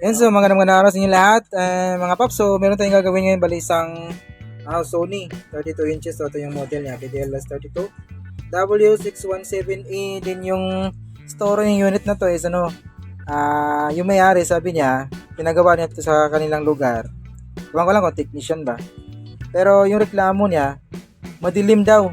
Yan, so magandang araw sa inyo lahat, mga paps. So meron tayong gagawin ngayon, bali isang Sony 32 inches. So ito yung model niya, PDLS32 W617E. Din yung storing unit na to is yung may-ari sabi niya, pinagawa niya ito sa kanilang lugar. Ewan ko lang kung technician ba. Pero yung reklamo niya, madilim daw.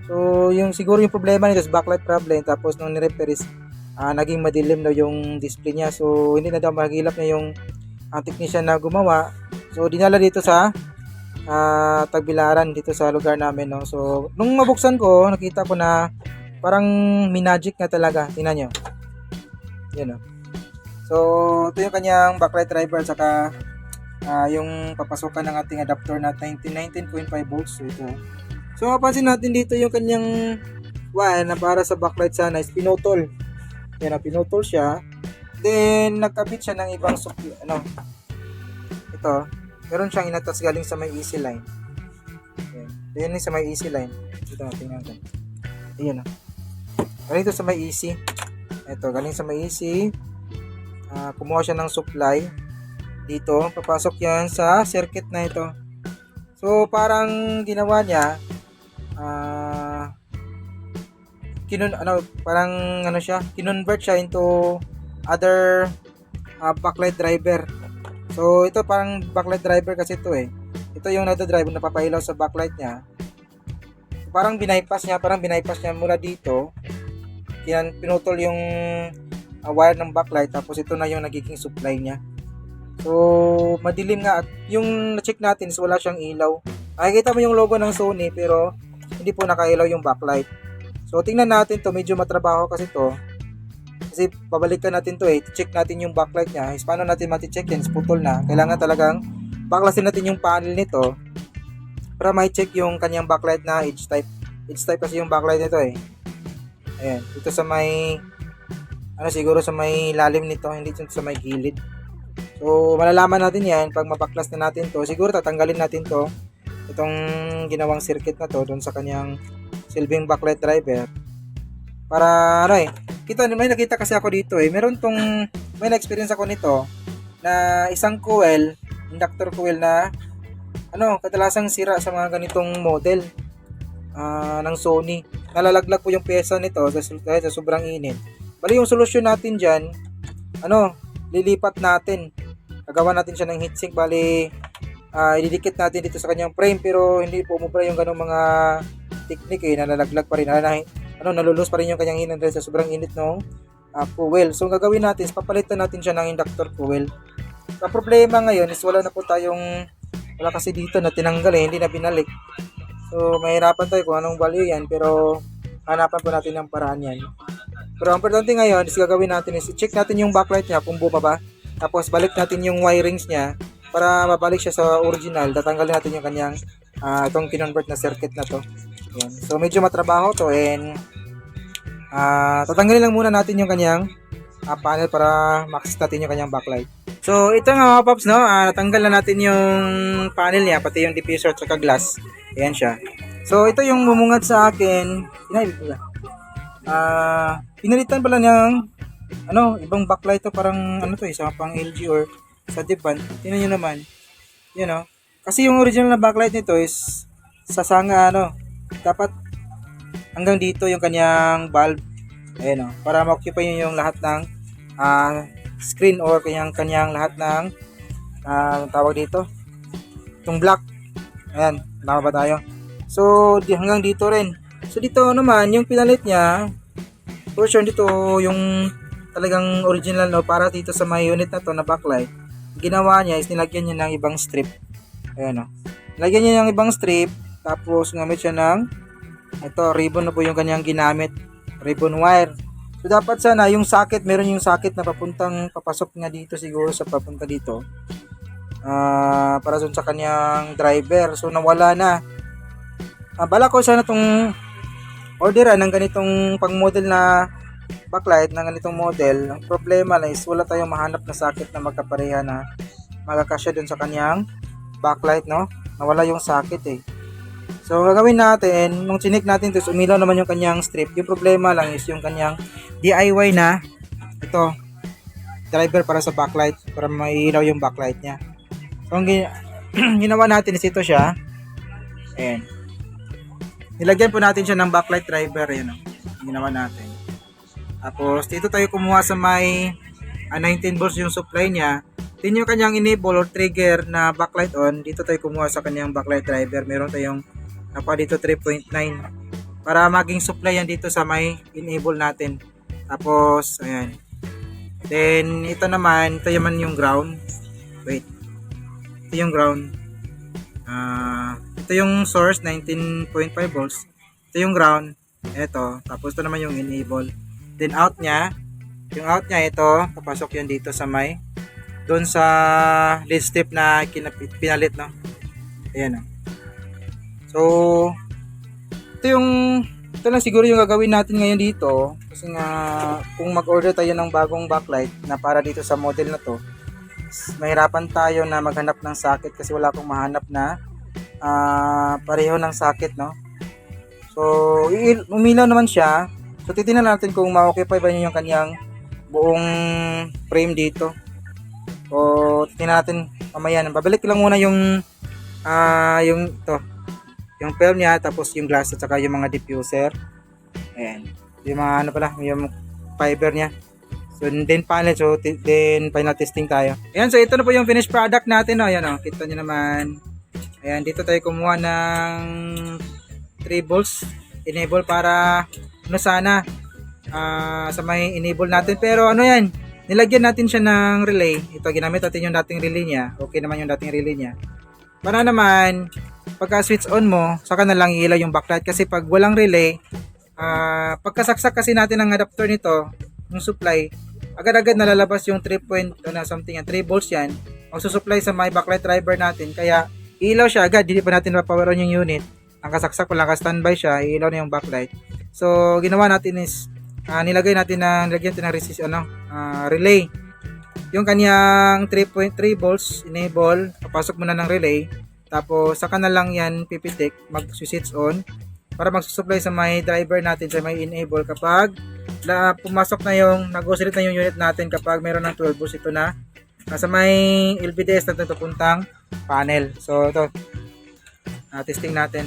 So yung siguro yung problema nito is backlight problem. Tapos nung ni-repair is naging madilim daw yung display niya. So hindi na daw mahagilap niya yung technician na gumawa. So dinala dito sa Tagbilaran, dito sa lugar namin, no. So nung mabuksan ko, nakita ko na parang minagic nga talaga. Tingnan niyo. Yan, no. So ito yung kanyang backlight driver, saka yung papasukan ng ating adapter na 19.5 volts. So ito. So mapansin natin dito yung kanyang wire na para sa backlight sana is pinutol. Yan, pinutol siya. Then nagkabit siya ng ibang ito. Meron siyang inatas galing sa may easy line. Yan. Yan sa may easy line. Ito, tingnan natin. Ayan, galing ito sa may easy. Ito, galing sa may easy. Kumuha siya ng supply dito. Papasok yan sa circuit na ito. So parang ginawa niya kinonvert siya into other backlight driver. So ito parang backlight driver kasi ito eh. Ito yung nagda-drive na papailaw sa backlight niya. So, parang binypass niya mula dito. Pinutol yung wire ng backlight, tapos ito na yung nagiging supply niya. So madilim nga, at yung na-check natin is wala siyang ilaw. Nakikita mo yung logo ng Sony pero hindi po nakailaw yung backlight. So tingnan natin to, medyo matrabaho kasi to. Kasi babalikan natin to check natin yung backlight niya. Is paano natin mati-check yan? Is putol na. Kailangan talagang baklasin natin yung panel nito para ma-check yung kanyang backlight na edge type. Edge type kasi yung backlight nito eh. Ayan, ito sa may siguro sa may lalim nito, hindi ito sa may gilid. So malalaman natin yan pag mapaklas na natin to. Siguro tatanggalin natin to, itong ginawang circuit na to doon sa kanyang silbing backlight driver para may nakita kasi ako dito may na-experience ako nito na isang coil, inductor coil na kadalasang sira sa mga ganitong model ng Sony. Nalalaglag po yung pyesa nito dahil sa sobrang init. Bali yung solusyon natin dyan, lilipat natin, gagawa natin siya ng heatsink. Bali ididikit natin dito sa kanyang frame, pero hindi po umubra yung ganong mga technique nalalaglag pa rin, nalulus pa rin yung kanyang hinandel sa sobrang init ng coil. So gagawin natin is papalitan natin siya ng inductor coil. Sa problema ngayon is wala kasi dito na tinanggal hindi na binalik. So mahirapan tayo kung anong value yan, pero hanapan po natin ng paraan yan. Pero ang importante ngayon is gagawin natin is check natin yung backlight niya kung buo pa ba, tapos balik natin yung wirings niya para mabalik siya sa original. Tatanggalin natin yung kanyang itong kinonvert na circuit na to. Yan. So medyo matrabaho to, and tatanggalin lang muna natin yung kanyang panel para maksis natin yung kanyang backlight. So ito nga mga paps, natanggal na natin yung panel niya, pati yung diffuser at saka glass. Ayan siya. So ito yung mumungad sa akin. Pinalitan pala niyang ibang backlight to, parang sa pang LG or sa Dipan. Tingnan niyo naman. Kasi yung original na backlight nito is sa sanga dapat hanggang dito yung kanyang bulb. Ayan para ma-occupy yung lahat ng screen or kanyang lahat ng tawag dito, yung black. Ayan, tama ba tayo? So hanggang dito rin. So dito naman yung pinalit niya, portion dito yung talagang original para dito sa may unit na to na backlight. Ginawa niya is nilagyan niya ng ibang strip. Ayan nilagyan niya ng ibang strip, tapos gumamit siya ng ribbon na po yung kanyang ginamit, ribbon wire. So dapat sana yung socket, meron yung socket na papasok nga dito, siguro sa papunta dito para dun sa kanyang driver. So nawala na. Bala ko sana itong orderan ng ganitong pang model na backlight ng ganitong model. Ang problema na is wala tayong mahanap na socket na magkapareha na magkakasya dun sa kanyang backlight, nawala yung socket So gagawin natin, nung chinik natin ito, umilaw naman yung kanyang strip. Yung problema lang is yung kanyang DIY na driver para sa backlight, para mailaw yung backlight niya. So, ang ginawa natin is ito siya. Ayan. Nilagyan po natin siya ng backlight driver. Ayan, ginawa natin. Tapos, dito tayo kumuha sa may 19 volts yung supply niya. Din yung kanyang enable or trigger na backlight on. Dito tayo kumuha sa kanyang backlight driver. Meron tayong dito 3.9 para maging supply yan dito sa may enable natin. Tapos, ayan. Then, ito naman yung ground. Wait. Ito yung ground. Ito yung source, 19.5 volts. Ito yung ground. Ito. Tapos, ito naman yung enable. Then, out niya. Yung out niya, ito. Papasok yan dito sa may doon sa lead strip na pinalit, no? Ayan, no? So, ito lang siguro yung gagawin natin ngayon dito. Kasi nga, kung mag-order tayo ng bagong backlight na para dito sa model na to, mahirapan tayo na maghanap ng socket kasi wala akong mahanap na pareho ng socket, no? So, umilaw naman siya. So, titingnan natin kung ma-occupy ba niya yung kanyang buong frame dito. So, titingnan natin mamaya. Babalik lang muna yung yung film niya, tapos yung glass at saka yung mga diffuser. Ayan. Yung mga yung fiber niya. So, then panel. So, then final testing tayo. Ayan, so ito na po yung finished product natin. Ayan, kita nyo naman. Ayan, dito tayo kumuha ng 3 volts enable para sana sa may enable natin. Pero ano yan, nilagyan natin siya ng relay. Ito, ginamit natin yung dating relay niya. Okay naman yung dating relay niya. Para naman, pagka switch on mo, saka na lang ilaw yung backlight. Kasi pag walang relay, pagkasaksak kasi natin ang adapter nito, yung supply, agad-agad nalalabas yung 3 volts yan. Magsusupply sa may backlight driver natin. Kaya, ilaw siya agad. Hindi pa natin mapower on yung unit. Ang kasaksak, wala ka-standby siya, ilaw na yung backlight. So, ginawa natin is, nilagyan natin ng relay. Yung kanyang 3.3 volts enable, papasok muna ng relay. Tapos, saka na lang yan pipitik, mag-switch on para magsusupply sa may driver natin, sa may enable kapag pumasok na yung, nag-oscillate na yung unit natin kapag meron ng 12 volts. Ito na, sa may LVDS natin papuntang panel. So, ito, testing natin.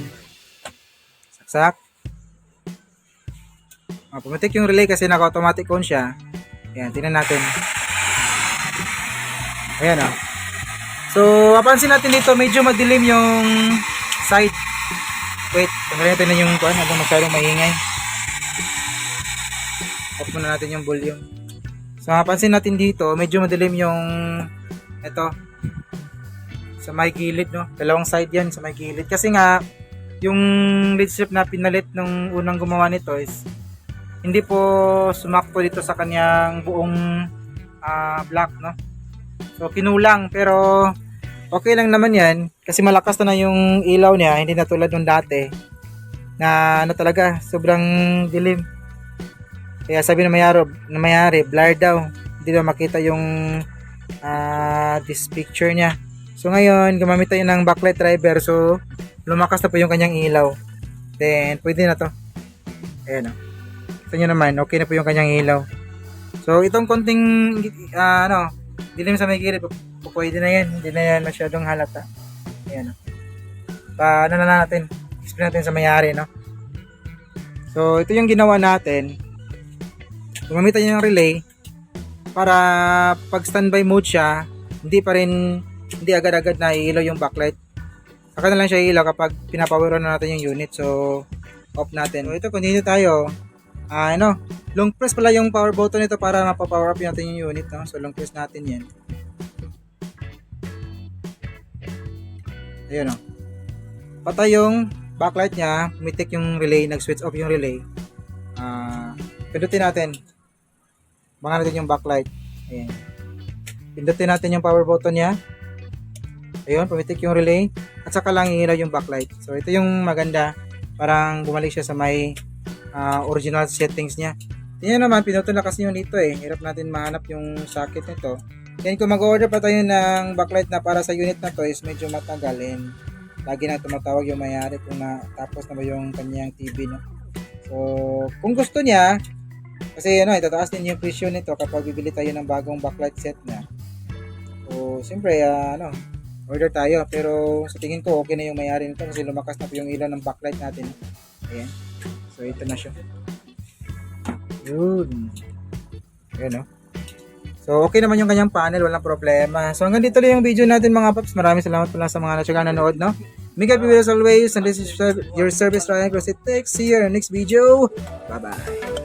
Saksak. Pumitik yung relay kasi naka-automatic on siya. Ayan, tingnan natin. Ayan, So, mapansin natin dito, medyo madilim yung side. Wait, tanggalin natin na yung habang masyadong maingay. Off muna natin yung volume. So, mapansin natin dito, medyo madilim yung ito sa may gilid, no? Dalawang side yan sa may gilid. Kasi nga, yung lead strip na pinalit nung unang gumawa nito is hindi po sumakto dito sa kanyang buong block, no? So, kinulang, pero okay lang naman yan kasi malakas na yung ilaw niya, hindi na tulad nung dati na talaga sobrang dilim. Kaya sabi ng mayari, blur daw, hindi daw makita yung this picture niya. So ngayon, gumamit tayo ng backlight driver, so lumakas na po yung kanyang ilaw. Then pwede na to. Ayan, ito nyo naman, okay na po yung kanyang ilaw. So itong konting dilim sa may gilid, pwede na yan, hindi na yan masyadong halata. Ayan, na natin, explain natin sa mayari, no? So ito yung ginawa natin. Gumamit tayo ng relay para pag standby mode siya, hindi agad-agad na iilaw yung backlight. Saka na lang siya iilaw kapag pinapower on na natin yung unit. So off natin. So ito, continue tayo. Long press pala yung power button nito para mapapower up natin yung unit, no? So long press natin yan. Ayun, patay yung backlight niya, pumitik yung relay, nag-switch off yung relay. Pindutin natin. Bangan natin yung backlight. Ayan. Pindutin natin yung power button niya. Ayun, pumitik yung relay. At saka lang ilaw yung backlight. So ito yung maganda. Parang bumalik siya sa may original settings niya. Tingnan naman, pinutol na kasi yung dito Hirap natin mahanap yung socket nito. Then kung mag-order pa tayo ng backlight na para sa unit na to is medyo matagal and lagi na tumatawag yung mayari kung tapos na ba yung kanyang TV, no? So kung gusto niya, Kasi ano, itataas din yung presyo nito kapag bibili tayo ng bagong backlight set na. So, siyempre, order tayo. Pero sa tingin ko, okay na yung may-ari nito kasi lumakas na po yung ilaw ng backlight natin. Ayan. So, ito na siya. Yun. Ayan, no? So, okay naman yung kanyang panel. Walang problema. So, hanggang dito lang yung video natin mga paps. Maraming salamat pala sa mga natsagang nanood, no? Make up your always. And this is your service Ryan Cruz. See you in the next video. Bye-bye.